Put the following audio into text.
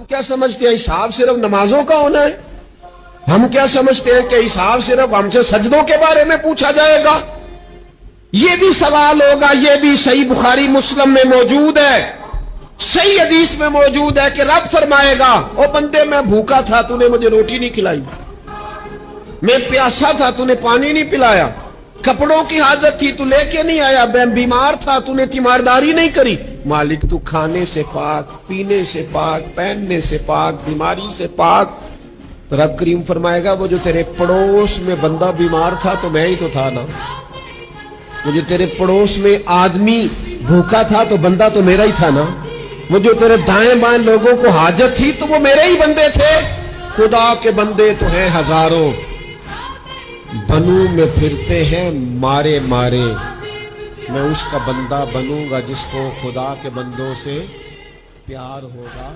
کیا سمجھتے ہیں حساب صرف نمازوں کا ہونا ہے؟ ہم کیا سمجھتے ہیں کہ حساب صرف ہم سے سجدوں کے بارے میں پوچھا جائے گا؟ یہ بھی سوال ہوگا، یہ بھی صحیح بخاری مسلم میں موجود ہے، صحیح حدیث میں موجود ہے کہ رب فرمائے گا او بندے میں بھوکا تھا تو نے مجھے روٹی نہیں کھلائی، میں پیاسا تھا تو نے پانی نہیں پلایا، کپڑوں کی حاجت تھی تو لے کے نہیں آیا، میں بیمار تھا تو نے تیمارداری نہیں کری۔ مالک تو کھانے سے پاک، پینے سے پاک، پہننے سے پاک، بیماری سے پاک۔ تو رب کریم فرمائے گا وہ جو تیرے پڑوس میں بندہ بیمار تھا تو میں ہی تو تھا نا، وہ جو تیرے پڑوس میں آدمی بھوکا تھا تو بندہ تو میرا ہی تھا نا، وہ جو تیرے دائیں بائیں لوگوں کو حاجت تھی تو وہ میرے ہی بندے تھے۔ خدا کے بندے تو ہیں ہزاروں، بنوں میں پھرتے ہیں مارے مارے، میں اس کا بندہ بنوں گا جس کو خدا کے بندوں سے پیار ہوگا۔